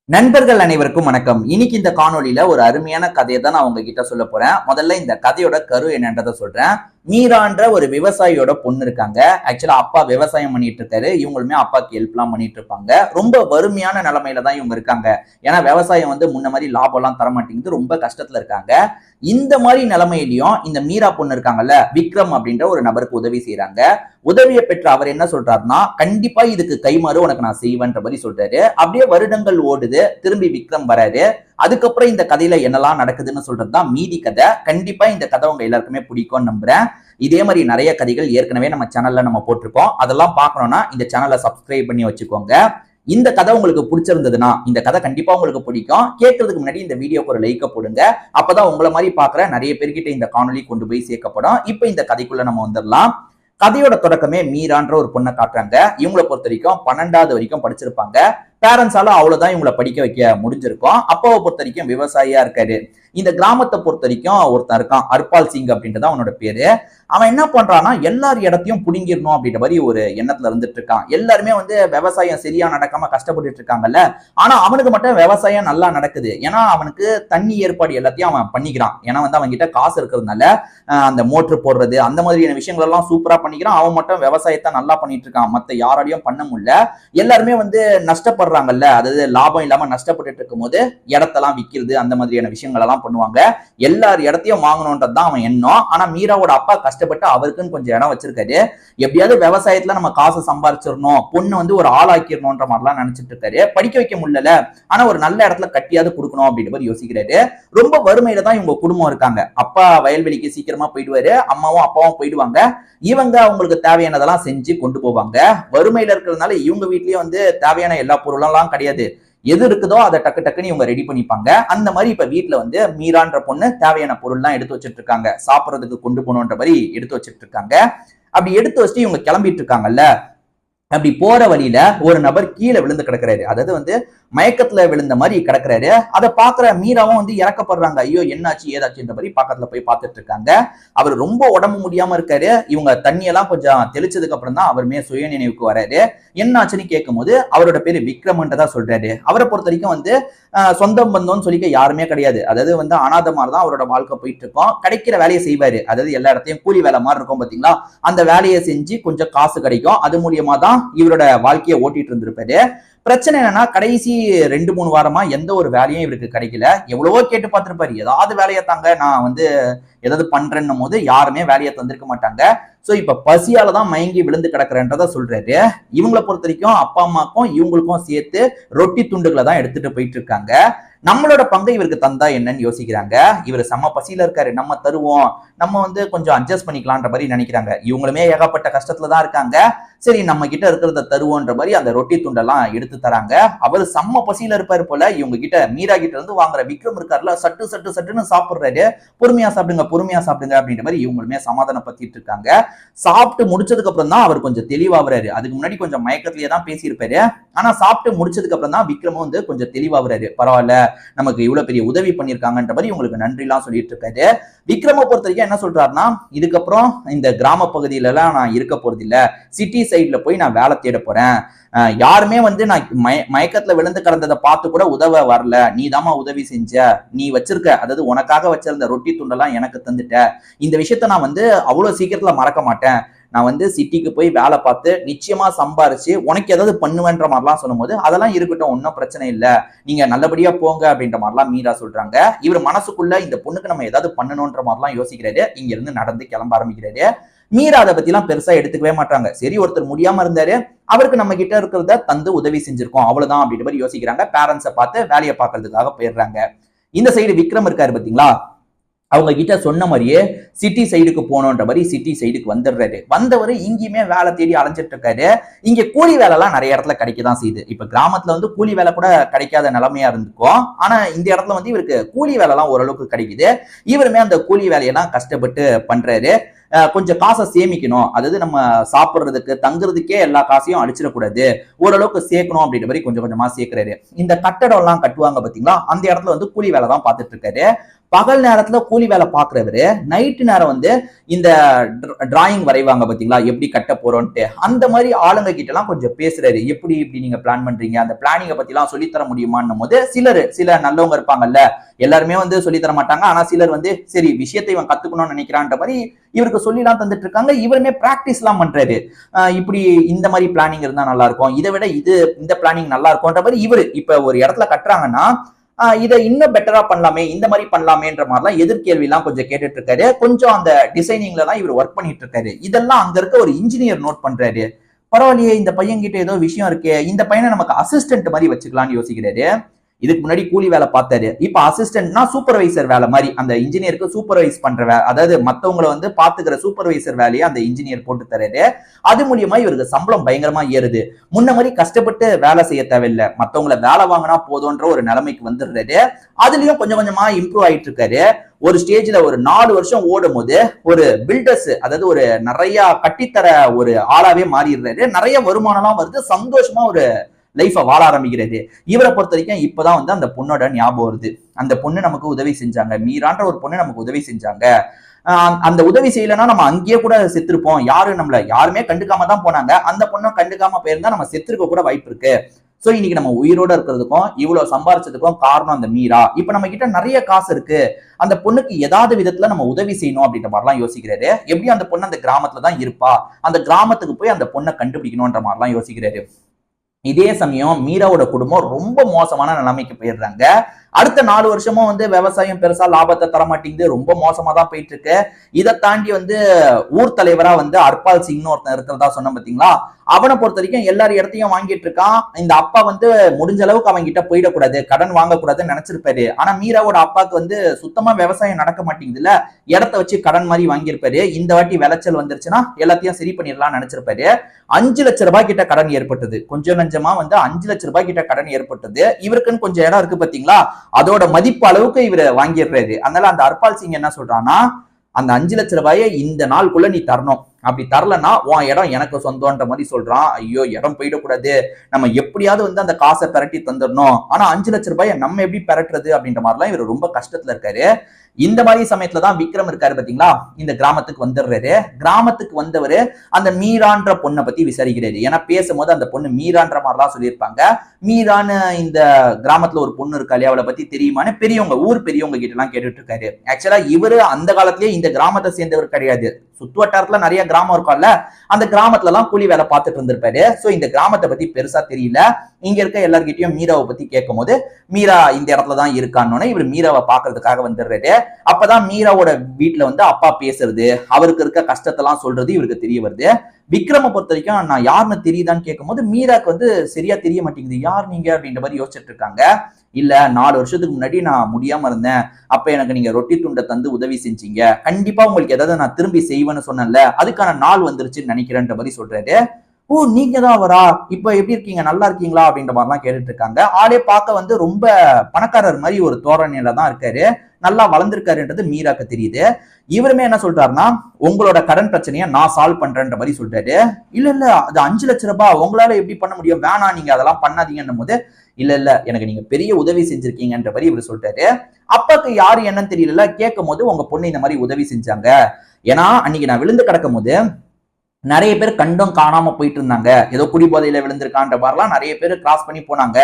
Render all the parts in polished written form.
நண்பர்கள் அனைவருக்கும் வணக்கம். இன்னைக்கு இந்த காணொலியில ஒரு அருமையான கதையை தான் நான் உங்ககிட்ட சொல்ல போறேன். முதல்ல இந்த கதையோட கரு என்னன்றதை சொல்றேன். மீரான்ற ஒரு விவசாயியோட பொண்ணு இருக்காங்க. ஆக்சுவலா அப்பா விவசாயம் பண்ணிட்டு இருக்காரு. இவங்களுமே அப்பாக்கு ஹெல்ப் எல்லாம் பண்ணிட்டு இருப்பாங்க. ரொம்ப வறுமையான நிலைமையில தான் இவங்க இருக்காங்க. ஏன்னா விவசாயம் முன்ன மாதிரி லாபம் எல்லாம் தர மாட்டேங்குது. ரொம்ப கஷ்டத்துல இருக்காங்க. இந்த மாதிரி நிலைமையிலயும் இந்த மீரா பொண்ணு இருக்காங்கல்ல, விக்ரம் அப்படின்ற ஒரு நபருக்கு உதவி செய்யறாங்க. உதவியை பெற்ற அவர் என்ன சொல்றாருன்னா, கண்டிப்பா இதுக்கு கைமாறு உனக்கு நான் செய்வேன்ற மாதிரி சொல்றாரு. அப்படியே வருடங்கள் ஓடுது. திரும்பி விக்ரம் வராரு. அதுக்கப்புறம் இந்த கதையில என்னெல்லாம் நடக்குதுன்னு சொல்றதுதான் மீதி கதை. கண்டிப்பா இந்த கதை உங்க எல்லாருக்குமே பிடிக்கும்னு நம்புறேன். இதே மாதிரி நிறைய கதைகள் ஏற்கனவே நம்ம சேனல்ல நம்ம போட்டிருக்கோம். அதெல்லாம் பார்க்கணும்னா இந்த சேனலை சப்ஸ்கிரைப் பண்ணி வச்சுக்கோங்க. இந்த கதை உங்களுக்கு பிடிச்சிருந்ததுன்னா, இந்த கதை கண்டிப்பா உங்களுக்கு பிடிக்கும். கேட்கறதுக்கு முன்னாடி இந்த வீடியோக்கு ஒரு லைக்க போடுங்க. அப்பதான் உங்களை மாதிரி பாக்குற நிறைய பேர்கிட்ட இந்த காணொலி கொண்டு போய் சேர்க்கப்படும். இப்ப இந்த கதைக்குள்ள நம்ம வந்துடலாம். கதையோட தொடக்கமே மீரான்ற ஒரு பொண்ணை காட்டுறாங்க. இவங்களை பொறுத்த வரைக்கும் 12வது வரைக்கும் படிச்சிருப்பாங்க. பேரண்ட்ஸால அவ்வளவுதான் இவங்களை படிக்க வைக்க முடிஞ்சிருக்கும். அப்பாவை பொறுத்த வரைக்கும் விவசாயியா இருக்காரு. இந்த கிராமத்தை பொறுத்த வரைக்கும் ஒருத்தன் இருக்கான், ஹர்பால் சிங் அப்படின்றது அவனோட பேரு. அவன் என்ன பண்றான்னா, எல்லார் இடத்தையும் புடுங்கிடணும் அப்படின்ற மாதிரி ஒரு எண்ணத்துல இருந்துட்டு இருக்கான். எல்லாருமே விவசாயம் சரியா நடக்காம கஷ்டப்பட்டு இருக்காங்கல்ல. ஆனா அவனுக்கு மட்டும் விவசாயம் நல்லா நடக்குது. ஏன்னா அவனுக்கு தண்ணி ஏற்பாடு எல்லாத்தையும் அவன் பண்ணிக்கிறான். ஏன்னா அவன் கிட்ட காசு இருக்கிறதுனால அந்த மோட்டர் போடுறது அந்த மாதிரியான விஷயங்கள் எல்லாம் சூப்பரா பண்ணிக்கிறான். அவன் மட்டும் விவசாயத்தை நல்லா பண்ணிட்டு இருக்கான். மத்த யாராலையும் பண்ண முடியல. எல்லாருமே நஷ்டப்படுறாங்கல்ல, அதாவது லாபம் இல்லாம நஷ்டப்பட்டு இருக்கும் போது இடத்தெல்லாம் விற்கிறது அந்த மாதிரியான விஷயங்கள் எல்லாம் பண்ணுவாங்க. எல்லார் இடத்தையும் வாங்கணும்ன்றதுதான் அவன் எண்ணம். ஆனா மீராவோட அப்பா கஷ்டப்பட்டு அவருக்குன்னு கொஞ்சம் இடம் வச்சிருக்காரு. எப்படியாவது விவசாயத்துல நம்ம காசு சம்பாரிச்சிடணும், பொண்ணு ஒரு ஆளாக்கிடணும்ன்ற மாதிரிலாம் நினைச்சிட்டு இருக்காரு. படிக்க வைக்க முடியல, ஆனா ஒரு நல்ல இடத்துல கட்டியாவது கொடுக்கணும் அப்படின்ற மாதிரி யோசிக்கிறாரு. ரொம்ப வறுமையில தான் இவங்க குடும்பம் இருக்காங்க. அப்பா வயல்வெளிக்கு சீக்கிரமா போயிடுவாரு, அம்மாவும் அப்பாவும் போயிடுவாங்க. இவங்க அவங்களுக்கு தேவையானதெல்லாம் செஞ்சு கொண்டு போவாங்க. வறுமையில இருக்கிறதுனால இவங்க வீட்லயும் தேவையான எல்லா பொருளெல்லாம் கிடையாது. எது இருக்குதோ அதை டக்கு டக்குன்னு இவங்க ரெடி பண்ணிப்பாங்க. அந்த மாதிரி இப்ப வீட்டுல மீரான்ற பொண்ணு தேவையான பொருள்லாம் எடுத்து வச்சிட்டு இருக்காங்க. சாப்பிடறதுக்கு கொண்டு போகணுன்ற மாதிரி எடுத்து வச்சிட்டு இருக்காங்க. அப்படி எடுத்து வச்சுட்டு இவங்க கிளம்பிட்டு இருக்காங்கல்ல, அப்படி போற வழியில ஒரு நபர் கீழே விழுந்து கிடக்குறாரு. அதாவது மயக்கத்துல விழுந்த மாதிரி கிடக்குறாரு. அதை பாக்குற மீராவும் இறக்கப்படுறாங்க. ஐயோ என்னாச்சு ஏதாச்சுன்ற மாதிரி பக்கத்துல போய் பார்த்துட்டு இருக்காங்க. அவர் ரொம்ப உடம்பு முடியாம இருக்காரு. இவங்க தண்ணியெல்லாம் கொஞ்சம் தெளிச்சதுக்கு அப்புறம் தான் அவருமே சுய நினைவுக்கு வராரு. என்னாச்சுன்னு கேட்கும் போது அவரோட பேரு விக்ரம்ன்றதா சொல்றாரு. அவரை பொறுத்த வரைக்கும் சொந்தம் பந்தம்னு சொல்லிக்க யாருமே கிடையாது. அதாவது அனாதை மாதிரி தான் அவரோட வாழ்க்கை போயிட்டு இருக்கும். கிடைக்கிற வேலையை செய்வாரு. அதாவது எல்லா இடத்தையும் கூலி வேலை மாதிரி இருக்கும் பாத்தீங்களா, அந்த வேலையை செஞ்சு கொஞ்சம் காசு கிடைக்கும். அது மூலியமா தான் இவரோட வாழ்க்கையை ஓட்டிட்டு இருந்திருப்பாரு. பிரச்சனை என்னன்னா, கடைசி 2-3 வாரமா எந்த ஒரு வேலையும் இவருக்கு கிடைக்கல. எவ்வளவோ கேட்டு பார்த்திருப்பாரு, ஏதாவது வேலையை தாங்க, நான் ஏதாவது பண்றேன்னும் போது யாருமே வேலையை தந்திருக்க மாட்டாங்க. சோ இப்ப பசியால தான் மயங்கி விழுந்து கிடக்குறன்றத சொல்றாரு. இவங்களை பொறுத்த வரைக்கும் அப்பா அம்மாக்கும் இவங்களுக்கும் சேர்த்து ரொட்டி துண்டுகளை தான் எடுத்துட்டு போயிட்டு இருக்காங்க. நம்மளோட பங்கை இவருக்கு தந்தா என்னன்னு யோசிக்கிறாங்க. இவர் செம்ம பசியில இருக்காரு, நம்ம தருவோம், நம்ம கொஞ்சம் அட்ஜஸ்ட் பண்ணிக்கலான்ற மாதிரி நினைக்கிறாங்க. இவங்களுமே ஏகப்பட்ட கஷ்டத்துல தான் இருக்காங்க. சரி நம்ம கிட்ட இருக்கிறத தருவோன்ற மாதிரி அந்த ரொட்டி துண்டெல்லாம் எடுத்து தராங்க. அவர் செம்ம பசியில இருப்பாரு போல. இவங்க கிட்ட மீரா கிட்ட இருந்து வாங்குற விக்ரம் இருக்காருல, சட்டு சட்டு சட்டுன்னு சாப்பிடுறாரு. பொறுமையா சாப்பிடுங்க பொறுமையா சாப்பிடுங்க அப்படின்ற மாதிரி இவங்களுமே சமாதானப்படுத்திட்டு இருக்காங்க. சாப்பிட்டு முடிச்சதுக்கு அப்புறம் தான் அவர் கொஞ்சம் தெளிவாகிறாரு. அதுக்கு முன்னாடி கொஞ்சம் மயக்கத்திலேயே தான் பேசியிருப்பாரு. ஆனா சாப்பிட்டு முடிச்சதுக்கு அப்புறம் தான் விக்ரமும் கொஞ்சம் தெளிவாகிறாரு. பரவாயில்ல, நமக்கு இவ்வளவு பெரிய உதவி பண்ணிருக்காங்கன்ற மாதிரி உங்களுக்கு நன்றி எல்லாம் சொல்லிட்டு இருக்காரு. விக்ரம பொறுத்த வரைக்கும் என்ன சொல்றாருன்னா, இதுக்கப்புறம் இந்த கிராம பகுதியில எல்லாம் நான் இருக்க போறது இல்ல, சிட்டி சைட்ல போய் நான் வேலை தேட போறேன். யாருமே நான் மயக்கத்துல விழுந்து கிடந்ததை பார்த்து கூட உதவ வரல, நீ தாமா உதவி செஞ்ச, நீ வச்சிருக்க, அதாவது உனக்காக வச்சிருந்த ரொட்டி துண்டெல்லாம் எனக்கு தந்துட்ட. இந்த விஷயத்த நான் அவ்வளவு சீக்கிரத்துல மறக்க மாட்டேன். நான் சிட்டிக்கு போய் வேலை பார்த்து நிச்சயமா சம்பாரிச்சு உனக்கு ஏதாவது பண்ணுவேன்ற மாதிரிலாம் சொல்லும் போது, அதெல்லாம் இருக்கட்டும், ஒன்னும் பிரச்சனை இல்லை, நீங்க நல்லபடியா போங்க அப்படின்ற மாதிரிலாம் மீரா சொல்றாங்க. இவர் மனசுக்குள்ள இந்த பொண்ணுக்கு நம்ம ஏதாவது பண்ணணும்ன்ற மாதிரிலாம் யோசிக்கிறாரு. இங்க இருந்து நடந்து கிளம்ப ஆரம்பிக்கிறாரு. மீரா அதை பத்தி எல்லாம் பெருசா எடுத்துக்கவே மாட்டாங்க. சரி ஒருத்தர் முடியாம இருந்தாரு, அவருக்கு நம்ம கிட்ட இருக்கிறத தந்து உதவி செஞ்சிருக்கோம், அவ்வளவுதான் அப்படின்ற மாதிரி யோசிக்கிறாங்க. பேரண்ட்ஸை பார்த்து வேலையை பார்க்கறதுக்காக போயிடுறாங்க. இந்த சைடு விக்ரம் இருக்காரு பாத்தீங்களா, அவங்க கிட்ட சொன்ன மாதிரியே சிட்டி சைடுக்கு போனோன்ற மாதிரி சிட்டி சைடுக்கு வந்துடுறாரு. வந்தவர் இங்கேயுமே வேலை தேடி அலைஞ்சிட்டு இருக்காரு. இங்க கூலி வேலை எல்லாம் நிறைய இடத்துல கிடைக்கதான் செய்யுது. இப்ப கிராமத்துல கூலி வேலை கூட கிடைக்காத நிலைமையா இருந்துக்கும். ஆனா இந்த இடத்துல இவருக்கு கூலி வேலை எல்லாம் ஓரளவுக்கு கிடைக்குது. இவருமே அந்த கூலி வேலையெல்லாம் கஷ்டப்பட்டு பண்றாரு. கொஞ்சம் காசை சேமிக்கணும், அதாவது நம்ம சாப்பிடுறதுக்கு தங்குறதுக்கே எல்லா காசையும் அடிச்சிடக்கூடாது, ஓரளவுக்கு சேர்க்கணும் அப்படின்ற மாதிரி கொஞ்சம் கொஞ்சமா சேர்க்கிறாரு. இந்த கட்டடம் எல்லாம் கட்டுவாங்க பாத்தீங்களா, அந்த இடத்துல கூலி வேலை தான் பார்த்துட்டு இருக்காரு. பகல் நேரத்துல கூலி வேலை பாக்குறவரு நைட்டு நேரம் வந்து இந்த டிராயிங் வரைவாங்க பாத்தீங்களா, எப்படி கட்ட போறோம்ட்டு அந்த மாதிரி ஆளுங்க கிட்ட எல்லாம் கொஞ்சம் பேசுறாரு. எப்படி இப்படி நீங்க பிளான் பண்றீங்க, அந்த பிளானிங்க பத்தி எல்லாம் சொல்லித்தர முடியுமான்னும் போது சில நல்லவங்க இருப்பாங்கல்ல, எல்லாருமே வந்து சொல்லி தர மாட்டாங்க. ஆனா சிலர் வந்து சரி விஷயத்தை இவன் கத்துக்கணும்னு நினைக்கிறான்ற மாதிரி இவருக்கு சொல்லி எல்லாம் தந்துட்டு இருக்காங்க. இவருமே பிராக்டிஸ் எல்லாம் பண்றாரு. இப்படி இந்த மாதிரி பிளானிங் இருந்தா நல்லா இருக்கும், இதை விட இந்த பிளானிங் நல்லா இருக்கும்ன்ற மாதிரி இவரு இப்ப ஒரு இடத்துல கட்டுறாங்கன்னா இதை இன்னும் பெட்டரா பண்ணலாமே, இந்த மாதிரி பண்ணலாமேன்ற மாதிரிலாம் எதிர்கேள்வி எல்லாம் கொஞ்சம் கேட்டுட்டு இருக்காரு. கொஞ்சம் அந்த டிசைனிங்ல தான் இவர் ஒர்க் பண்ணிட்டு இருக்காரு. இதெல்லாம் அங்க இருக்க ஒரு இன்ஜினியர் நோட் பண்றாரு. பரவாயில்லையே, இந்த பையன் கிட்ட ஏதோ விஷயம் இருக்கு, இந்த பையனை நமக்கு அசிஸ்டன்ட் மாதிரி வச்சுக்கலாம்னு யோசிக்கிறாரு. இதுக்கு முன்னாடி கூலி வேலை பார்த்தாரு, இப்ப அசிஸ்டன்ட்னா சூப்பர்வைசர் வேலை மாதிரி அந்த இன்ஜினியருக்கு சூப்பர்வைஸ் பண்ற வேலை, அதாவது மத்தவங்களை வந்து பாத்துக்கிற சூப்பர்வைசர் வேலையை அந்த இன்ஜினியர் போட்டு தராரு. அது மூலியமா இவருக்கு சம்பளம் பயங்கரமா ஏறுது. முன்ன மாதிரி கஷ்டப்பட்டு வேலை செய்ய தேவையில்லை, மத்தவங்களை வேலை வாங்கினா போதும்ன்ற ஒரு நிலைமைக்கு வந்துடுறாரு. அதுலயும் கொஞ்சம் கொஞ்சமா இம்ப்ரூவ் ஆயிட்டு இருக்காரு. ஒரு ஸ்டேஜ்ல ஒரு 4 வருஷம் ஓடும் போது ஒரு பில்டர்ஸ், அதாவது ஒரு நிறைய கட்டித்தர ஒரு ஆளாவே மாறிடுறாரு. நிறைய வருமானம் வருது, சந்தோஷமா ஒரு லைஃப வாழ ஆரம்பிக்கிறது. இவரை பொறுத்த வரைக்கும் இப்பதான் வந்து அந்த பொண்ணோட ஞாபகம் வருது. அந்த பொண்ணு நமக்கு உதவி செஞ்சாங்க, மீரான்ற ஒரு பொண்ணு நமக்கு உதவி செஞ்சாங்க, அந்த உதவி செய்யலன்னா நம்ம அங்கேயே கூட செத்துருப்போம், நம்மள யாருமே கண்டுக்காம தான் போனாங்க, அந்த பொண்ணும் கண்டுக்காம போயிருந்தா நம்ம செத்துருக்க கூட வாய்ப்பு இருக்கு. சோ இன்னைக்கு நம்ம உயிரோட இருக்கிறதுக்கும் இவ்வளவு சம்பாரிச்சதுக்கும் காரணம் அந்த மீரா. இப்ப நம்ம கிட்ட நிறைய காசு இருக்கு, அந்த பொண்ணுக்கு ஏதாவது விதத்துல நம்ம உதவி செய்யணும் அப்படின்ற மாதிரிலாம் யோசிக்கிறாரு. எப்படி அந்த பொண்ணு அந்த கிராமத்துல தான் இருப்பா, அந்த கிராமத்துக்கு போய் அந்த பொண்ணை கண்டுபிடிக்கணும்ன்ற மாதிரிலாம் யோசிக்கிறாரு. இதே சமயம் மீராவோட குடும்பம் ரொம்ப மோசமான நிலைமைக்கு போயிடுறாங்க. அடுத்த 4 வருஷமும் வந்து விவசாயம் பெருசா லாபத்தை தரமாட்டேங்குது, ரொம்ப மோசமா தான் போயிட்டு இருக்கு. இதை தாண்டி வந்து ஊர் தலைவரா வந்து ஹர்பால் சிங்னு ஒருத்தன் இருக்கிறதா சொன்ன பாத்தீங்களா, அவனை பொறுத்த வரைக்கும் எல்லாரும் இடத்தையும் வாங்கிட்டு இருக்கான். இந்த அப்பா வந்து முடிஞ்ச அளவுக்கு அவங்க கிட்ட போயிடக்கூடாது, கடன் வாங்கக்கூடாதுன்னு நினைச்சிருப்பாரு. ஆனா மீராவோட அப்பாவுக்கு வந்து சுத்தமா விவசாயம் நடக்க மாட்டேங்குதுல, இடத்த வச்சு கடன் மாதிரி வாங்கியிருப்பாரு. இந்த வாட்டி விளைச்சல் வந்துருச்சுன்னா எல்லாத்தையும் சரி பண்ணிடலாம்னு நினைச்சிருப்பாரு. 5 லட்சம் ரூபாய் கிட்ட கடன் ஏற்பட்டது. கொஞ்சம் கொஞ்சமா வந்து 5 லட்சம் ரூபாய் கிட்ட கடன் ஏற்பட்டது. இவருக்குன்னு கொஞ்சம் இடம் இருக்கு பாத்தீங்களா, அதோட மதிப்பு அளவுக்கு இவரை வாங்கிடுறாரு. அதனால அந்த ஹர்பால் சிங் என்ன சொல்றான்னா, அந்த 5 லட்சம் ரூபாயை இந்த நாளுக்குள்ள நீ தரணும், அப்படி தரலன்னா உன் இடம் எனக்கு சொந்தம்ன்ற மாதிரி சொல்றான். ஐயோ, இடம் போயிடக்கூடாது, நம்ம எப்படியாவது வந்து அந்த காசை பெரட்டி தந்துடணும். ஆனா 5 லட்சம் ரூபாயை நம்ம எப்படி பெரட்டுறது அப்படின்ற மாதிரிலாம் இவர் ரொம்ப கஷ்டத்துல இருக்காரு. இந்த மாதிரி சமயத்துலதான் விக்ரம் இருக்காரு பாத்தீங்களா, இந்த கிராமத்துக்கு வந்துடுறாரு. கிராமத்துக்கு வந்தவரு அந்த மீரான்ற பொண்ணை பத்தி விசாரிக்கிறாரு. ஏன்னா பேசும்போது அந்த பொண்ணு மீரான்ற மாதிரிலாம் சொல்லியிருப்பாங்க. மீரான்னு இந்த கிராமத்துல ஒரு பொண்ணு இருக்கா இல்லையா, அவளை பத்தி தெரியுமான்னு பெரியவங்க, ஊர் பெரியவங்க கிட்ட எல்லாம் கேட்டுட்டு இருக்காரு. ஆக்சுவலா இவரு அந்த காலத்திலேயே இந்த கிராமத்தை சேர்ந்தவர் கிடையாது. சுத்து வட்டாரத்துல நிறைய கிராமம் இருக்கும்ல, அந்த கிராமத்துல எல்லாம் கூலி வேலை பார்த்துட்டு இருந்திருப்பாரு. சோ இந்த கிராமத்தை பத்தி பெருசா தெரியல. இங்க இருக்க எல்லார்கிட்டயும் மீராவை பத்தி கேட்கும் போது மீரா இந்த இடத்துலதான் இருக்கான்னு இவர் மீராவை பாக்குறதுக்காக வந்துடுறாரு. அப்பதான் மீராவோட வீட்டுல வந்து அப்பா பேசுறது, அவருக்கு இருக்க கஷ்டத்தெல்லாம் சொல்றது இவருக்கு தெரிய வருது. விக்ரம பொறுத்த வரைக்கும் நான் யாருன்னு தெரியுதான்னு கேட்கும் போது மீராக்கு வந்து சரியா தெரிய மாட்டேங்குது, யார் நீங்க அப்படின்ற மாதிரி யோசிச்சுட்டு இருக்காங்க. இல்ல 4 வருஷத்துக்கு முன்னாடி நான் முடியாம இருந்தேன், அப்ப எனக்கு நீங்க ரொட்டி துண்டை தந்து உதவி செஞ்சீங்க, கண்டிப்பா உங்களுக்கு ஏதாவது நான் திரும்பி செய்வேன்னு சொன்னேன்ல, அதுக்கான நாள் வந்துருச்சுன்னு நினைக்கிறேன்ற மாதிரி சொல்றாரு. ஓ, நீங்க தான் வரா, இப்ப எப்படி இருக்கீங்க, நல்லா இருக்கீங்களா அப்படின்ற மாதிரிலாம் கேட்டுட்டு இருக்காங்க. ஆளே பார்க்க வந்து ரொம்ப பணக்காரர் மாதிரி ஒரு தோரணையில தான் இருக்காரு, நல்லா வளர்ந்துருக்காருன்றது மீராக்கு தெரியுது. இவருமே என்ன சொல்றாருன்னா, உங்களோட கடன் பிரச்சனையை நான் சால்வ் பண்றேன்ற மாதிரி சொல்றாரு. இல்ல அது 5 லட்சம் ரூபாய் உங்களால எப்படி பண்ண முடியும், வேணாம் நீங்க அதெல்லாம் பண்ணாதீங்கன்னும் போது, இல்ல எனக்கு நீங்க பெரிய உதவி செஞ்சிருக்கீங்கன்ற மாதிரி இவர் சொல்றாரு. அப்பாக்கு யாரு என்னன்னு தெரியல, கேட்கும் போது உங்க பொண்ணு இந்த மாதிரி உதவி செஞ்சாங்க, ஏன்னா அன்னைக்கு நான் விழுந்து கிடக்கும் போது நிறைய பேர் கண்டும் காணாம போயிட்டு இருந்தாங்க, ஏதோ குடி போதையில விழுந்திருக்கான்ற மாதிரிலாம் நிறைய பேர் கிராஸ் பண்ணி போனாங்க.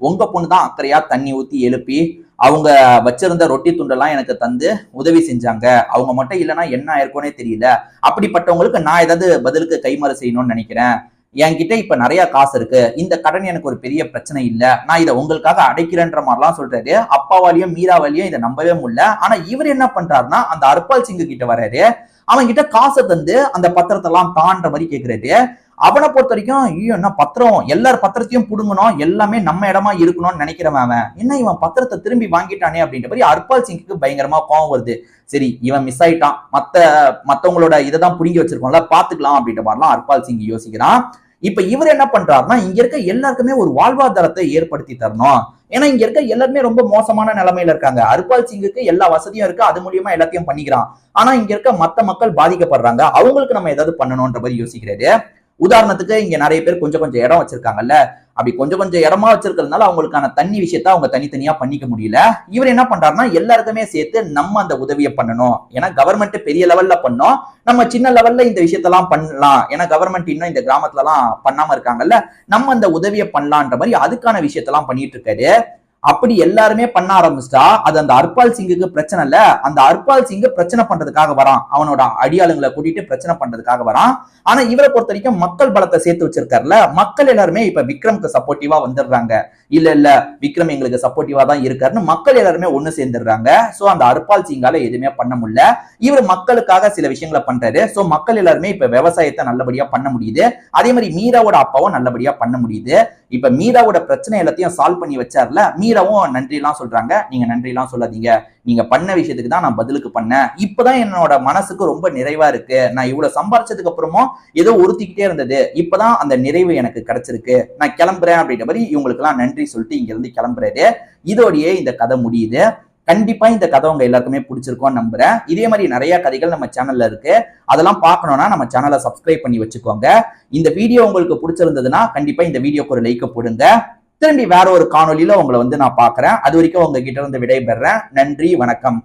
உங்க பொண்ணு தான் அக்கறையா தண்ணி ஊத்தி எழுப்பி அவங்க வச்சிருந்த ரொட்டி துண்டெல்லாம் எனக்கு தந்து உதவி செஞ்சாங்க. அவங்க மட்டும் இல்லைன்னா என்ன ஆயிருக்கும்னே தெரியல. அப்படிப்பட்டவங்களுக்கு நான் ஏதாவது பதிலுக்கு கைமாறு செய்யணும்னு நினைக்கிறேன். என்கிட்ட இப்ப நிறைய காசு இருக்கு, இந்த கடன் எனக்கு ஒரு பெரிய பிரச்சனை இல்ல, நான் இதை உங்களுக்காக அடைக்கிறேன்ற மாதிரிலாம் சொல்றாரு. அப்பாவாலையும் மீராவாலையும் இதை நம்பவே முடியல. ஆனா இவர் என்ன பண்றாருன்னா, அந்த ஹர்பால் சிங் கிட்ட வர்றாரு, அவன் கிட்ட காசை தந்து அந்த பத்திரத்தை எல்லாம் தான்ற மாதிரி கேட்கிறாரு. அவனை பொறுத்த வரைக்கும், ஐயோ என்ன பத்திரம், எல்லார் பத்திரத்தையும் புடுங்கணும், எல்லாமே நம்ம இடமா இருக்கணும்னு நினைக்கிறவன் அவன், என்ன இவன் பத்திரத்தை திரும்பி வாங்கிட்டானே அப்படின்ற மாதிரி ஹர்பால் சிங்க்கு பயங்கரமா கோவம் வருது. சரி இவன் மிஸ் ஆயிட்டான், மத்தவங்களோட இதைதான் புடுங்கி வச்சிருக்கோம்ல, பாத்துக்கலாம் அப்படின்ற மாதிரிலாம் ஹர்பால் சிங் யோசிக்கிறான். இப்ப இவர் என்ன பண்றாருன்னா, இங்க இருக்க எல்லாருக்குமே ஒரு வாழ்வாதாரத்தை ஏற்படுத்தி தரணும். ஏன்னா இங்க இருக்க எல்லாருமே ரொம்ப மோசமான நிலைமையில இருக்காங்க. ஹர்பால் சிங்குக்கு எல்லா வசதியும் இருக்கு, அது மூலியமா எல்லாத்தையும் பண்ணிக்கிறான். ஆனா இங்க இருக்க மத்த மக்கள் பாதிக்கப்படுறாங்க, அவங்களுக்கு நம்ம ஏதாவது பண்ணணும்ன்ற மாதிரி யோசிக்கிறாரு. உதாரணத்துக்கு இங்க நிறைய பேர் கொஞ்சம் கொஞ்சம் இடம் வச்சிருக்காங்கல்ல, அப்படி கொஞ்சம் கொஞ்சம் இடமா வச்சிருக்கிறதுனால அவங்களுக்கான தண்ணி விஷயத்த அவங்க தனித்தனியா பண்ணிக்க முடியல. இவர் என்ன பண்றாருன்னா எல்லாருக்குமே சேர்த்து நம்ம அந்த உதவியை பண்ணணும். ஏன்னா கவர்மெண்ட் பெரிய லெவல்ல பண்ணோம், நம்ம சின்ன லெவல்ல இந்த விஷயத்தெல்லாம் பண்ணலாம். ஏன்னா கவர்மெண்ட் இன்னும் இந்த கிராமத்துல எல்லாம் பண்ணாம இருக்காங்கல்ல, நம்ம அந்த உதவியை பண்ணலான்ற மாதிரி அதுக்கான விஷயத்தெல்லாம் பண்ணிட்டு இருக்காரு. அப்படி எல்லாருமே பண்ண ஆரம்பிச்சிட்டா அது அந்த ஹர்பால் சிங்குக்கு பிரச்சனை இல்ல, அந்த ஹர்பால் சிங் பிரச்சனை பண்றதுக்காக வரான், அவனோட அடியாளுங்களை கூட்டிட்டு பிரச்சனை பண்றதுக்காக வரான். ஆனா இவரை பொறுத்த வரைக்கும் மக்கள் பலத்தை சேர்த்து வச்சிருக்காருல, மக்கள் எல்லாருமே இப்ப விக்ரம்க்கு சப்போர்ட்டிவா வந்துடுறாங்க. இல்ல இல்ல விக்ரம் எங்களுக்கு சப்போர்ட்டிவா தான் இருக்காருன்னு மக்கள் எல்லாருமே ஒண்ணு சேர்ந்துடுறாங்க. சோ அந்த ஹர்பால் சிங்கால எதுவுமே பண்ண முடியல. இவர் மக்களுக்காக சில விஷயங்களை பண்றாரு. சோ மக்கள் எல்லாருமே இப்ப விவசாயத்தை நல்லபடியா பண்ண முடியுது. அதே மாதிரி மீராவோட அப்பாவும் நல்லபடியா பண்ண முடியுது. இப்ப மீராவோட பிரச்சனை எல்லாத்தையும் சால்வ் பண்ணி வச்சார்ல, மீராவும் நன்றி எல்லாம் சொல்றாங்க. நீங்க நன்றி எல்லாம் சொல்லாதீங்க, நீங்க பண்ண விஷயத்துக்கு தான் நான் பதிலுக்கு பண்ணேன். இப்பதான் என்னோட மனசுக்கு ரொம்ப நிறைவா இருக்கு. நான் இவ்வளவு சம்பாரிச்சதுக்கு அப்புறமும் ஏதோ உறுத்திக்கிட்டே இருந்தது, இப்பதான் அந்த நிறைவு எனக்கு கிடைச்சிருக்கு, நான் கிளம்புறேன் அப்படின்ற மாதிரி இவங்களுக்கு எல்லாம் நன்றி சொல்லிட்டு இங்க இருந்து கிளம்புறாரு. இதோடயே இந்த கதை முடியுது. கண்டிப்பா இந்த கதை உங்க எல்லாருக்குமே பிடிச்சிருக்கும்னு நம்புறேன். இதே மாதிரி நிறைய கதைகள் நம்ம சேனல்ல இருக்கு, அதெல்லாம் பார்க்கணும்னா நம்ம சேனலை சப்ஸ்கிரைப் பண்ணி வச்சுக்கோங்க. இந்த வீடியோ உங்களுக்கு பிடிச்சிருந்ததுன்னா கண்டிப்பா இந்த வீடியோக்கு ஒரு லைக் போடுங்க. திரும்பி வேற ஒரு காணொலியில உங்களை நான் பாக்குறேன். அது வரைக்கும் உங்ககிட்ட இருந்து விடைபெறேன். நன்றி, வணக்கம்.